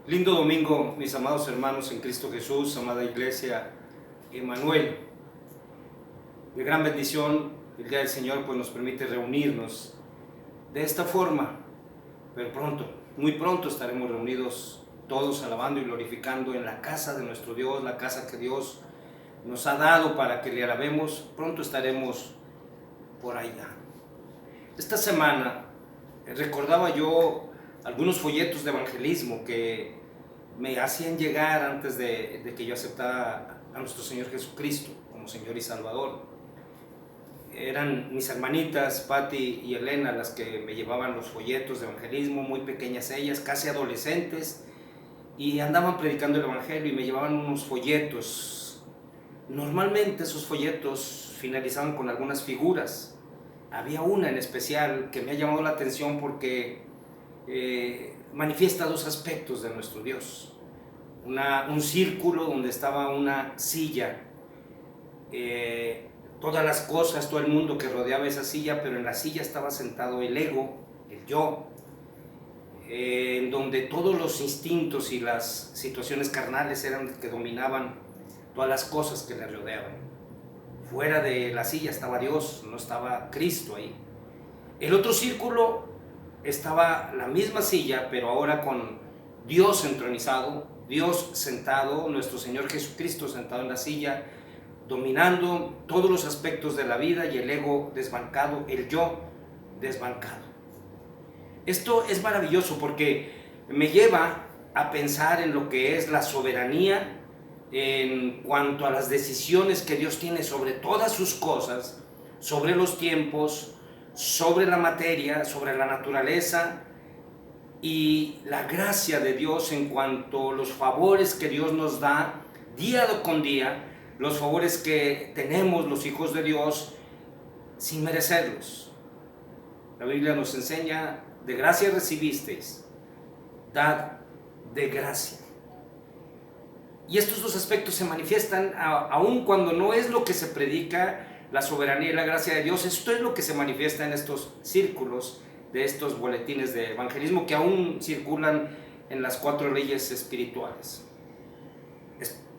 Lindo domingo, mis amados hermanos en Cristo Jesús, amada Iglesia Emanuel. De gran bendición, el día del Señor pues nos permite reunirnos de esta forma, pero pronto, muy pronto estaremos reunidos todos alabando y glorificando en la casa de nuestro Dios, la casa que Dios nos ha dado para que le alabemos. Pronto estaremos por allá. Esta semana recordaba yo algunos folletos de evangelismo que me hacían llegar antes de que yo aceptara a nuestro Señor Jesucristo como Señor y Salvador. Eran mis hermanitas Patti y Elena las que me llevaban los folletos de evangelismo, muy pequeñas ellas, casi adolescentes, y andaban predicando el evangelio y me llevaban unos folletos. Normalmente esos folletos finalizaban con algunas figuras. Había una en especial que me ha llamado la atención porque manifiesta dos aspectos de nuestro Dios. Un círculo donde estaba una silla, todas las cosas, todo el mundo que rodeaba esa silla, pero en la silla estaba sentado el ego, el yo, en donde todos los instintos y las situaciones carnales eran los que dominaban todas las cosas que le rodeaban. Fuera de la silla estaba Dios, no estaba Cristo ahí. El otro círculo estaba la misma silla, pero ahora con Dios entronizado, Dios sentado, nuestro Señor Jesucristo sentado en la silla, dominando todos los aspectos de la vida, y el ego desbancado, el yo desbancado. Esto es maravilloso porque me lleva a pensar en lo que es la soberanía en cuanto a las decisiones que Dios tiene sobre todas sus cosas, sobre los tiempos, sobre la materia, sobre la naturaleza, y la gracia de Dios en cuanto a los favores que Dios nos da día con día, los favores que tenemos los hijos de Dios sin merecerlos. La Biblia nos enseña: de gracia recibisteis, dad de gracia. Y estos dos aspectos se manifiestan aun cuando no es lo que se predica, la soberanía y la gracia de Dios. Esto es lo que se manifiesta en estos círculos de estos boletines de evangelismo que aún circulan en las 4 leyes espirituales.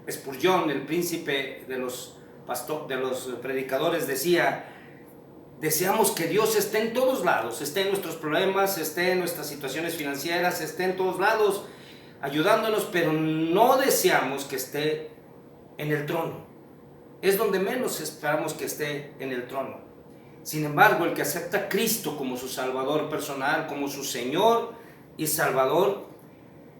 Spurgeon, el príncipe de los predicadores, decía: deseamos que Dios esté en todos lados, esté en nuestros problemas, esté en nuestras situaciones financieras, esté en todos lados ayudándonos, pero no deseamos que esté en el trono. Es donde menos esperamos que esté, en el trono. Sin embargo, el que acepta a Cristo como su Salvador personal, como su Señor y Salvador,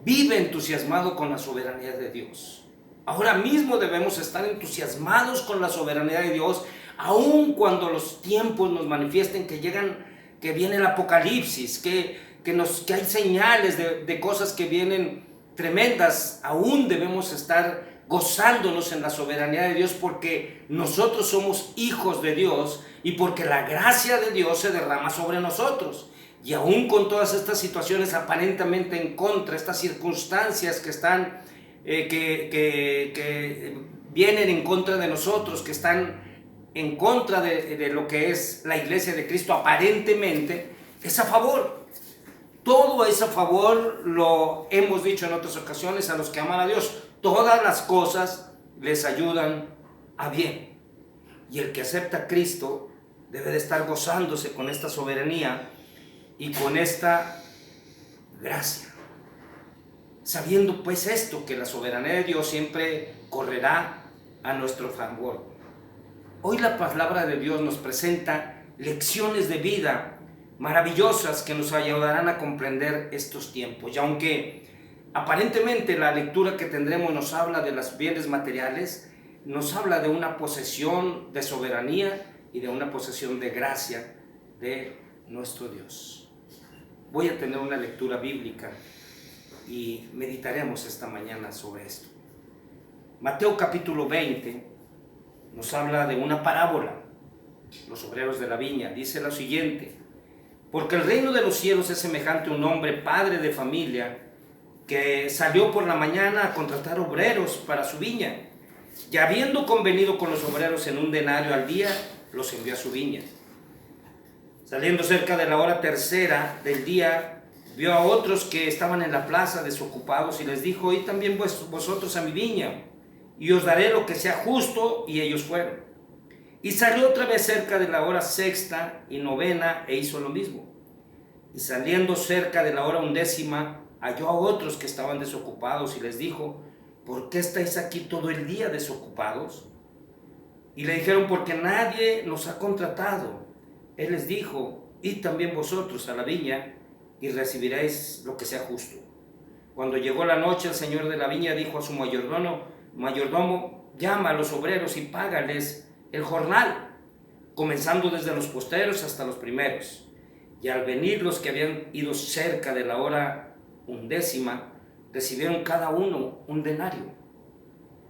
vive entusiasmado con la soberanía de Dios. Ahora mismo debemos estar entusiasmados con la soberanía de Dios, aun cuando los tiempos nos manifiesten que viene el apocalipsis, que hay señales de cosas que vienen tremendas. Aún debemos estar gozándonos en la soberanía de Dios, porque nosotros somos hijos de Dios y porque la gracia de Dios se derrama sobre nosotros. Y aún con todas estas situaciones aparentemente en contra, estas circunstancias que están que vienen en contra de nosotros, que están en contra de lo que es la iglesia de Cristo, aparentemente es a favor. Todo es a favor, lo hemos dicho en otras ocasiones, a los que aman a Dios. Todas las cosas les ayudan a bien. Y el que acepta a Cristo debe de estar gozándose con esta soberanía y con esta gracia, sabiendo pues esto, que la soberanía de Dios siempre correrá a nuestro favor. Hoy la palabra de Dios nos presenta lecciones de vida maravillosas que nos ayudarán a comprender estos tiempos. Y aunque aparentemente la lectura que tendremos nos habla de las bienes materiales, nos habla de una posesión de soberanía y de una posesión de gracia de nuestro Dios. Voy a tener una lectura bíblica y meditaremos esta mañana sobre esto. Mateo capítulo 20 nos habla de una parábola. Los obreros de la viña. Dice lo siguiente: porque el reino de los cielos es semejante a un hombre, padre de familia, que salió por la mañana a contratar obreros para su viña, y habiendo convenido con los obreros en 1 denario al día, los envió a su viña. Saliendo cerca de la hora tercera del día, Vio a otros que estaban en la plaza desocupados y les dijo: id también vosotros a mi viña, y os daré lo que sea justo. Y ellos fueron. Y salió otra vez cerca de la hora sexta y novena, e hizo lo mismo. Y saliendo cerca de la hora 11, halló a otros que estaban desocupados y les dijo: ¿por qué estáis aquí todo el día desocupados? Y le dijeron: porque nadie nos ha contratado. Él les dijo: id también vosotros a la viña y recibiréis lo que sea justo. Cuando llegó la noche, el señor de la viña dijo a su mayordomo: llama a los obreros y págales el jornal, comenzando desde los postreros hasta los primeros. Y al venir los que habían ido cerca de la hora 11, recibieron cada uno un denario.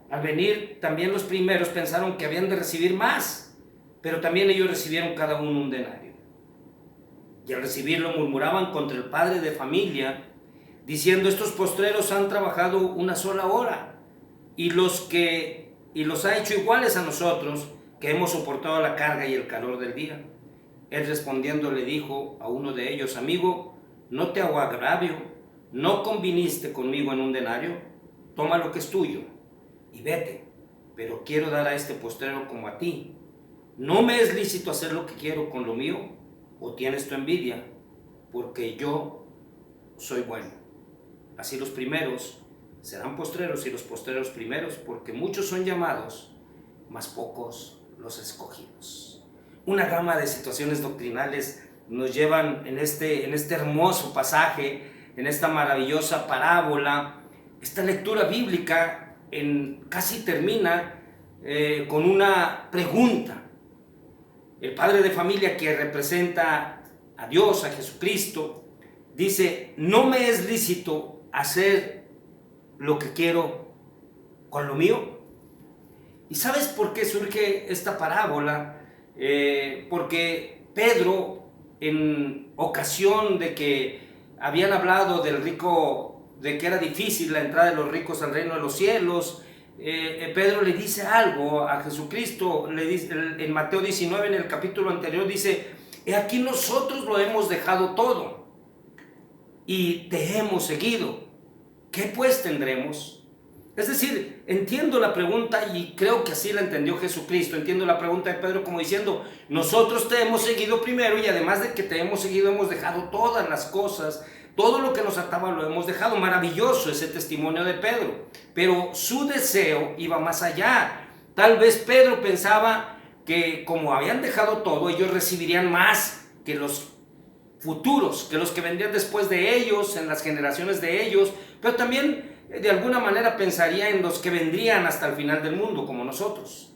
Al venir también los primeros pensaron que habían de recibir más, pero también ellos recibieron cada uno un denario. Y al recibirlo murmuraban contra el padre de familia, diciendo: estos postreros han trabajado una sola hora, y los ha hecho iguales a nosotros, que hemos soportado la carga y el calor del día. Él respondiendo le dijo a uno de ellos: amigo, no te hago agravio, ¿no conviniste conmigo en un denario? Toma lo que es tuyo y vete, pero quiero dar a este postrero como a ti. ¿No me es lícito hacer lo que quiero con lo mío? ¿O tienes tu envidia? Porque yo soy bueno. Así los primeros serán postreros y los postreros primeros, porque muchos son llamados, mas pocos los escogidos. Una gama de situaciones doctrinales nos llevan en este hermoso pasaje, en esta maravillosa parábola. Esta lectura bíblica casi termina con una pregunta. El padre de familia, que representa a Dios, a Jesucristo, dice: no me es lícito hacer lo que quiero con lo mío. ¿Y sabes por qué surge esta parábola? Porque Pedro, en ocasión de que habían hablado del rico, de que era difícil la entrada de los ricos al reino de los cielos, Pedro le dice algo a Jesucristo. Le dice, en Mateo 19, en el capítulo anterior, dice: he aquí nosotros lo hemos dejado todo y te hemos seguido. ¿Qué pues tendremos? Es decir, entiendo la pregunta, y creo que así la entendió Jesucristo. Entiendo la pregunta de Pedro como diciendo: nosotros te hemos seguido primero, y además de que te hemos seguido, hemos dejado todas las cosas, todo lo que nos ataba lo hemos dejado. Maravilloso ese testimonio de Pedro, pero su deseo iba más allá. Tal vez Pedro pensaba que como habían dejado todo, ellos recibirían más que los futuros, que los que vendrían después de ellos, en las generaciones de ellos, pero también de alguna manera pensaría en los que vendrían hasta el final del mundo, como nosotros.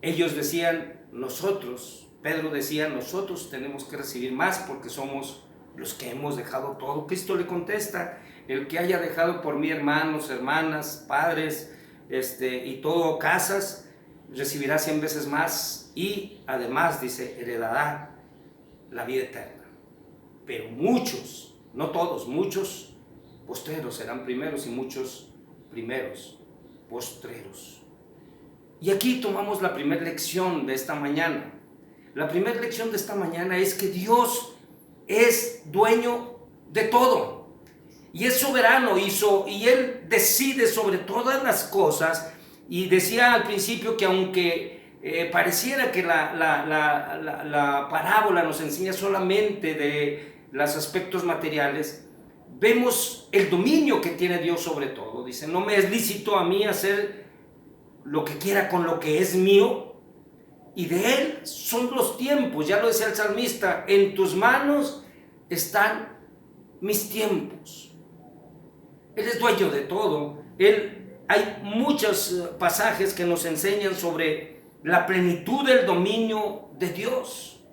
Ellos decían: nosotros, Pedro decía, nosotros tenemos que recibir más porque somos los que hemos dejado todo. Cristo le contesta: el que haya dejado por mí hermanos, hermanas, padres, y todo, casas, recibirá 100 veces más, y además, dice, heredará la vida eterna. Pero muchos, no todos, muchos postreros serán primeros, y muchos primeros postreros. Y aquí tomamos la primera lección de esta mañana. La primera lección de esta mañana es que Dios es dueño de todo, y es soberano, y Él decide sobre todas las cosas. Y decía al principio que aunque pareciera que la parábola nos enseña solamente de los aspectos materiales, vemos el dominio que tiene Dios sobre todo. Dice: no me es lícito a mí hacer lo que quiera con lo que es mío, y de Él son los tiempos. Ya lo decía el salmista: en tus manos están mis tiempos. Él es dueño de todo. Hay muchos pasajes que nos enseñan sobre la plenitud del dominio de Dios.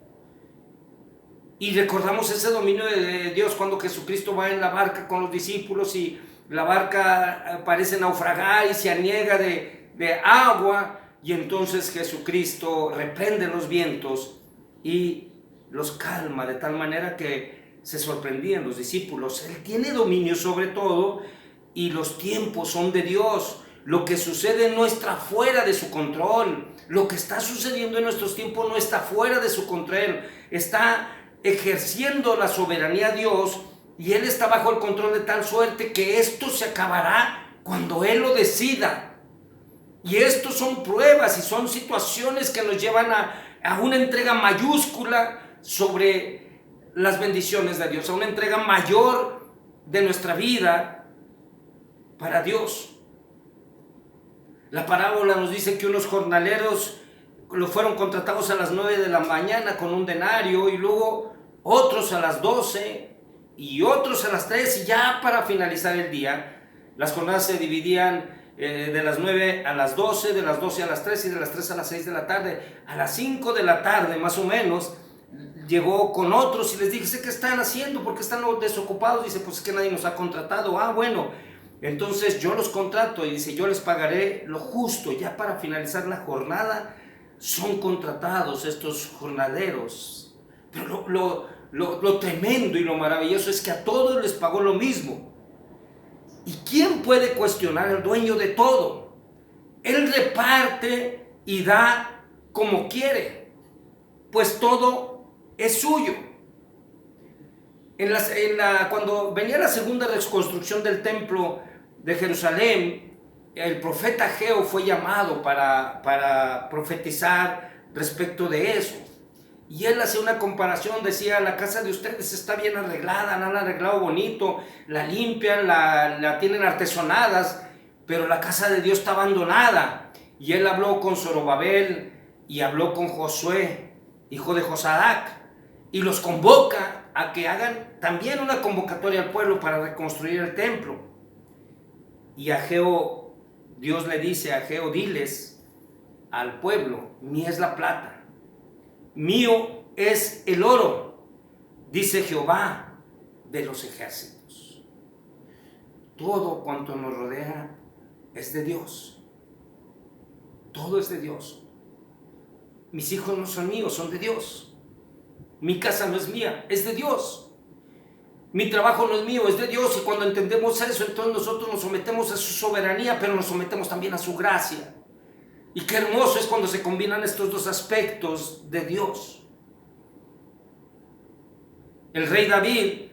Y recordamos ese dominio de Dios cuando Jesucristo va en la barca con los discípulos, y la barca parece naufragar y se aniega de agua, y entonces Jesucristo reprende los vientos y los calma, de tal manera que se sorprendían los discípulos. Él tiene dominio sobre todo, y los tiempos son de Dios. Lo que sucede no está fuera de su control. Lo que está sucediendo en nuestros tiempos no está fuera de su control. Está ejerciendo la soberanía de Dios, y Él está bajo el control de tal suerte que esto se acabará cuando Él lo decida. Y estos son pruebas y son situaciones que nos llevan a una entrega mayúscula sobre las bendiciones de Dios, a una entrega mayor de nuestra vida para Dios. La parábola nos dice que unos jornaleros lo fueron contratados a las 9 de la mañana con un denario, y luego otros a las 12 y otros a las 3, y ya para finalizar el día. Las jornadas se dividían de las 9 a las 12, de las 12 a las 3 y de las 3 a las 6 de la tarde. A las 5 de la tarde más o menos llegó con otros y les dije: ¿qué están haciendo? ¿Por qué están desocupados? Dice: pues es que nadie nos ha contratado. Bueno, entonces yo los contrato, y dice: yo les pagaré lo justo. Ya para finalizar la jornada son contratados estos jornaleros. Pero lo tremendo y lo maravilloso es que a todos les pagó lo mismo. ¿Y quién puede cuestionar al dueño de todo? Él reparte y da como quiere, pues todo es suyo. Cuando venía la segunda reconstrucción del templo de Jerusalén, el profeta Ageo fue llamado para profetizar respecto de eso. Y él hace una comparación, decía: la casa de ustedes está bien arreglada, la han arreglado bonito, la limpian, la tienen artesonadas, pero la casa de Dios está abandonada. Y él habló con Zorobabel y habló con Josué, hijo de Josadac, y los convoca a que hagan también una convocatoria al pueblo para reconstruir el templo. Y Ageo, Dios le dice a Ageo: diles al pueblo: mía es la plata, mío es el oro, dice Jehová de los ejércitos. Todo cuanto nos rodea es de Dios. Todo es de Dios. Mis hijos no son míos, son de Dios. Mi casa no es mía, es de Dios. Mi trabajo no es mío, es de Dios. Y cuando entendemos eso, entonces nosotros nos sometemos a su soberanía, pero nos sometemos también a su gracia. Y qué hermoso es cuando se combinan estos dos aspectos de Dios. El rey David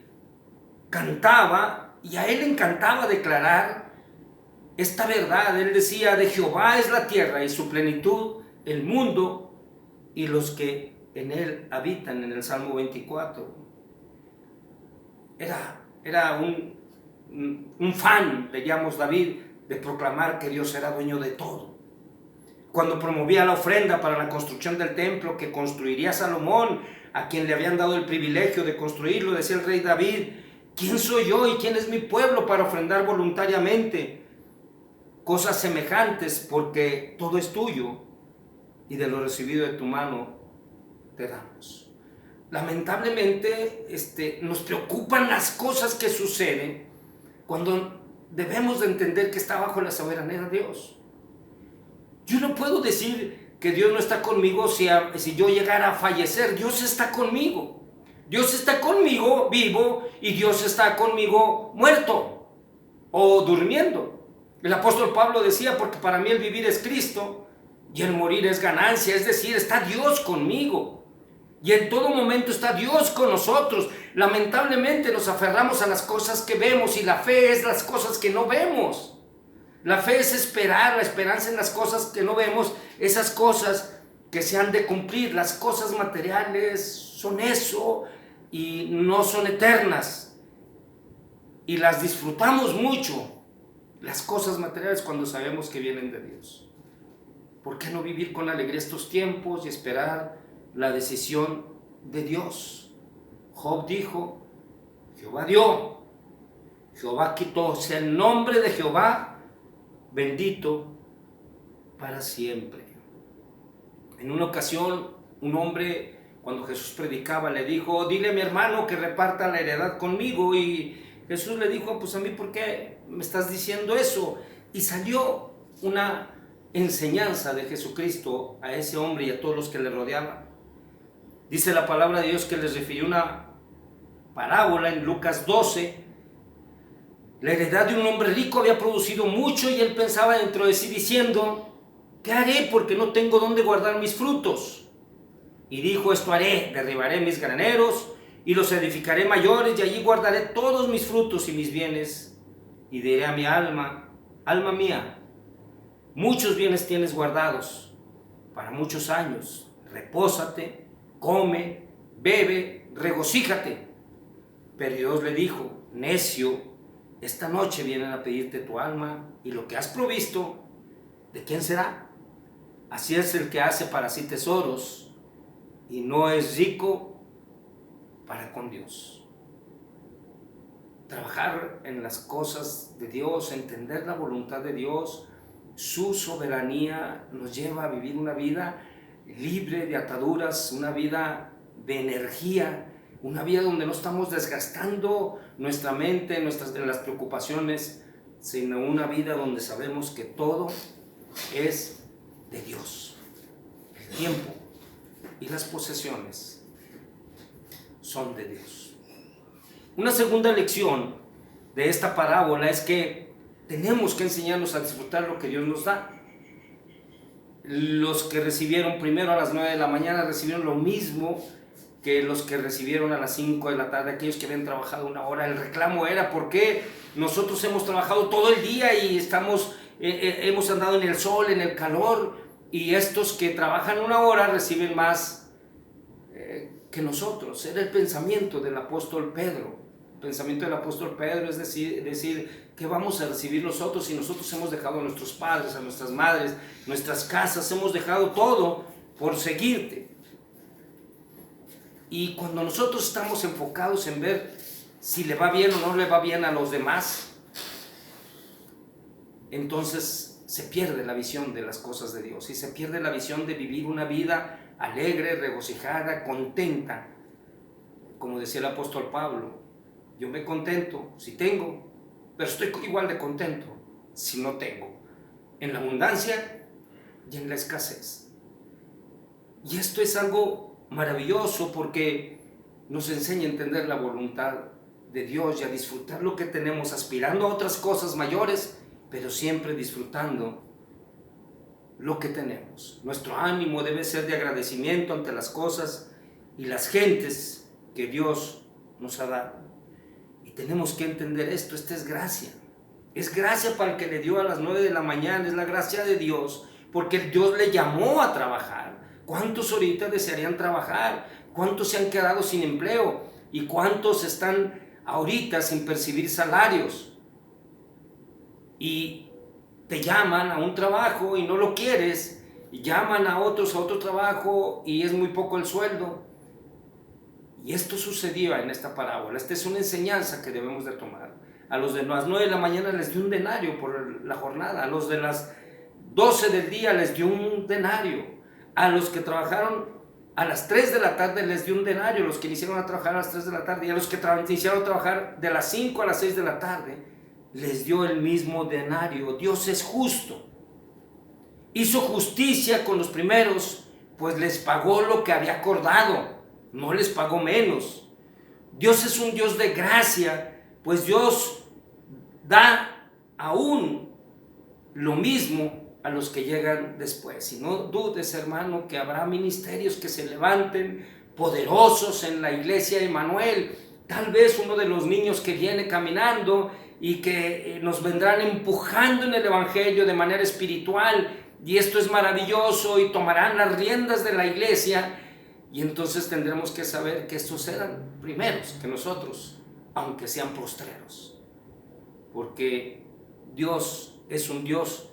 cantaba, y a él le encantaba declarar esta verdad. Él decía: de Jehová es la tierra y su plenitud, el mundo y los que en él habitan, en el Salmo 24. Era un fan, digamos, David, de proclamar que Dios era dueño de todo. Cuando promovía la ofrenda para la construcción del templo que construiría Salomón, a quien le habían dado el privilegio de construirlo, decía el rey David: ¿quién soy yo y quién es mi pueblo para ofrendar voluntariamente cosas semejantes? Porque todo es tuyo, y de lo recibido de tu mano te damos. Lamentablemente nos preocupan las cosas que suceden cuando debemos de entender que está bajo la soberanía de Dios. Yo no puedo decir que Dios no está conmigo si yo llegara a fallecer. Dios está conmigo. Dios está conmigo vivo, y Dios está conmigo muerto o durmiendo. El apóstol Pablo decía: porque para mí el vivir es Cristo y el morir es ganancia. Es decir, está Dios conmigo. Y en todo momento está Dios con nosotros. Lamentablemente nos aferramos a las cosas que vemos, y la fe es las cosas que no vemos. La fe es esperar, la esperanza en las cosas que no vemos, esas cosas que se han de cumplir. Las cosas materiales son eso y no son eternas. Y las disfrutamos mucho, las cosas materiales, cuando sabemos que vienen de Dios. ¿Por qué no vivir con alegría estos tiempos y esperar la decisión de Dios? Job dijo: Jehová dio, Jehová quitó, sea el nombre de Jehová bendito para siempre. En una ocasión, un hombre, cuando Jesús predicaba, le dijo: dile a mi hermano que reparta la heredad conmigo. Y Jesús le dijo: pues a mí, ¿por qué me estás diciendo eso? Y salió una enseñanza de Jesucristo a ese hombre y a todos los que le rodeaban. Dice la palabra de Dios que les refirió una parábola en Lucas 12. La heredad de un hombre rico había producido mucho, y él pensaba dentro de sí diciendo: ¿qué haré? Porque no tengo dónde guardar mis frutos. Y dijo: esto haré: derribaré mis graneros y los edificaré mayores, y allí guardaré todos mis frutos y mis bienes, y diré a mi alma, alma mía, muchos bienes tienes guardados para muchos años, repósate, come, bebe, regocíjate. Pero Dios le dijo, necio, esta noche vienen a pedirte tu alma, y lo que has provisto, ¿de quién será? Así es el que hace para sí tesoros y no es rico para con Dios. Trabajar en las cosas de Dios, entender la voluntad de Dios, su soberanía nos lleva a vivir una vida libre de ataduras, una vida de energía, una vida donde no estamos desgastando nuestra mente en las preocupaciones, sino una vida donde sabemos que todo es de Dios. El tiempo y las posesiones son de Dios. Una segunda lección de esta parábola es que tenemos que enseñarnos a disfrutar lo que Dios nos da. Los que recibieron primero a las 9 de la mañana recibieron lo mismo que los que recibieron a las 5 de la tarde, aquellos que habían trabajado una hora. El reclamo era: ¿por qué nosotros hemos trabajado todo el día y hemos andado en el sol, en el calor, y estos que trabajan una hora reciben más que nosotros? Era el pensamiento del apóstol Pedro. El pensamiento del apóstol Pedro es decir, ¿qué vamos a recibir nosotros si nosotros hemos dejado a nuestros padres, a nuestras madres, nuestras casas, hemos dejado todo por seguirte? Y cuando nosotros estamos enfocados en ver si le va bien o no le va bien a los demás, entonces se pierde la visión de las cosas de Dios y se pierde la visión de vivir una vida alegre, regocijada, contenta. Como decía el apóstol Pablo, yo me contento si tengo, pero estoy igual de contento si no tengo, en la abundancia y en la escasez. Y esto es algo maravilloso porque nos enseña a entender la voluntad de Dios y a disfrutar lo que tenemos, aspirando a otras cosas mayores, pero siempre disfrutando lo que tenemos. Nuestro ánimo debe ser de agradecimiento ante las cosas y las gentes que Dios nos ha dado. Y tenemos que entender esto, esta es gracia. Es gracia para el que le dio a las 9 de la mañana, es la gracia de Dios, porque Dios le llamó a trabajar. ¿Cuántos ahorita desearían trabajar? ¿Cuántos se han quedado sin empleo? ¿Y cuántos están ahorita sin percibir salarios? Y te llaman a un trabajo y no lo quieres, y llaman a otros a otro trabajo y es muy poco el sueldo. Y esto sucedió en esta parábola. Esta es una enseñanza que debemos de tomar. A los de las 9 de la mañana les dio un denario por la jornada. A los de las 12 del día les dio un denario. A los que trabajaron a las 3 de la tarde les dio un denario. Los que iniciaron a trabajar a las 3 de la tarde. Y a los que iniciaron a trabajar de las 5 a las 6 de la tarde les dio el mismo denario. Dios es justo. Hizo justicia con los primeros, pues les pagó lo que había acordado. No les pagó menos. Dios es un Dios de gracia, pues Dios da aún lo mismo a los que llegan después. Y no dudes, hermano, que habrá ministerios que se levanten poderosos en la iglesia de Emmanuel. Tal vez uno de los niños que viene caminando y que nos vendrán empujando en el evangelio de manera espiritual, y esto es maravilloso, y tomarán las riendas de la iglesia. Y entonces tendremos que saber que estos eran primeros que nosotros, aunque sean postreros. Porque Dios es un Dios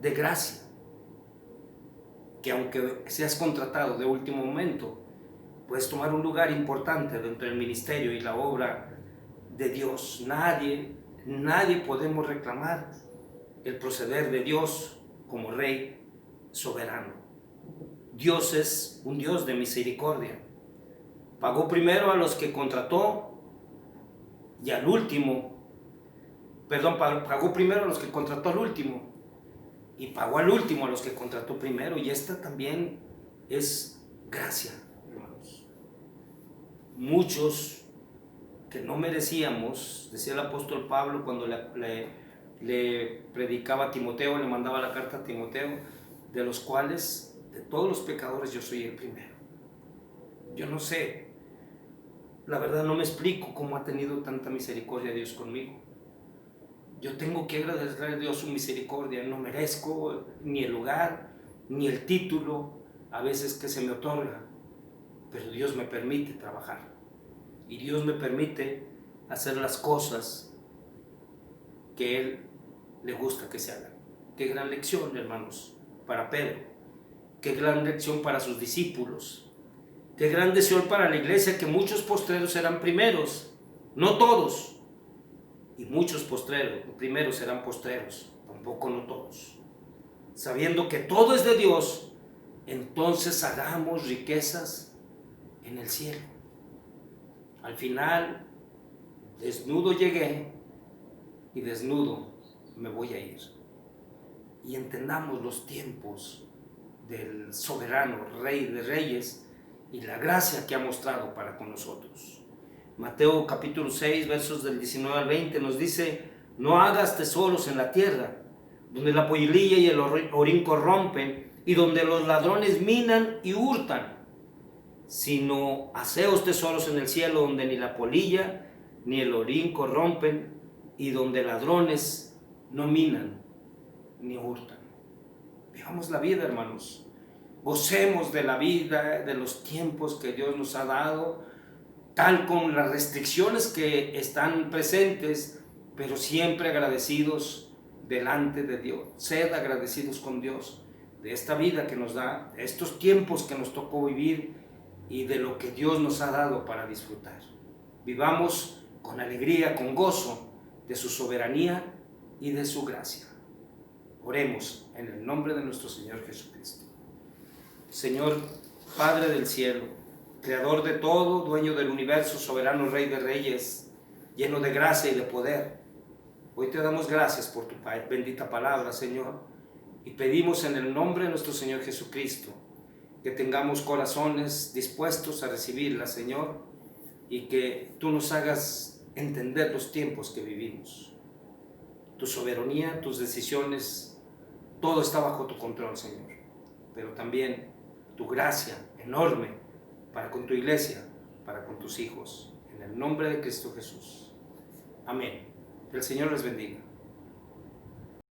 de gracia, que aunque seas contratado de último momento, puedes tomar un lugar importante dentro del ministerio y la obra de Dios. Nadie podemos reclamar el proceder de Dios como Rey soberano. Dios es un Dios de misericordia. Pagó primero a los que contrató y al último, pagó primero a los que contrató al último y pagó al último a los que contrató primero. Y esta también es gracia, hermanos. Muchos que no merecíamos, decía el apóstol Pablo cuando le predicaba a Timoteo, le mandaba la carta a Timoteo, de los cuales, de todos los pecadores, yo soy el primero. Yo no sé la verdad no me explico cómo ha tenido tanta misericordia Dios conmigo. Yo tengo que agradecerle a Dios su misericordia. No merezco ni el lugar, ni el título, a veces que se me otorga, pero Dios me permite trabajar. Y Dios me permite hacer las cosas que Él le gusta que se hagan. Qué gran lección, hermanos, para Pedro. Qué gran lección para sus discípulos. Qué gran lección para la iglesia, que muchos postreros serán primeros, no todos. Y muchos primeros serán postreros, tampoco no todos. Sabiendo que todo es de Dios, entonces hagamos riquezas en el cielo. Al final, desnudo llegué y desnudo me voy a ir. Y entendamos los tiempos del soberano Rey de Reyes y la gracia que ha mostrado para con nosotros. Mateo capítulo 6, versos del 19 al 20 nos dice: no hagas tesoros en la tierra, donde la polilla y el orín corrompen, y donde los ladrones minan y hurtan, sino haceos tesoros en el cielo, donde ni la polilla ni el orín corrompen, y donde ladrones no minan ni hurtan. Vivamos la vida, hermanos. Gocemos de la vida, de los tiempos que Dios nos ha dado, tal con las restricciones que están presentes, pero siempre agradecidos delante de Dios. Sed agradecidos con Dios de esta vida que nos da, de estos tiempos que nos tocó vivir y de lo que Dios nos ha dado para disfrutar. Vivamos con alegría, con gozo de su soberanía y de su gracia. Oremos en el nombre de nuestro Señor Jesucristo. Señor, Padre del cielo, Creador de todo, dueño del universo, soberano Rey de Reyes, lleno de gracia y de poder, hoy te damos gracias por tu bendita palabra, Señor, y pedimos en el nombre de nuestro Señor Jesucristo que tengamos corazones dispuestos a recibirla, Señor, y que tú nos hagas entender los tiempos que vivimos. Tu soberanía, tus decisiones, todo está bajo tu control, Señor, pero también tu gracia enorme para con tu iglesia, para con tus hijos, en el nombre de Cristo Jesús. Amén. El Señor les bendiga.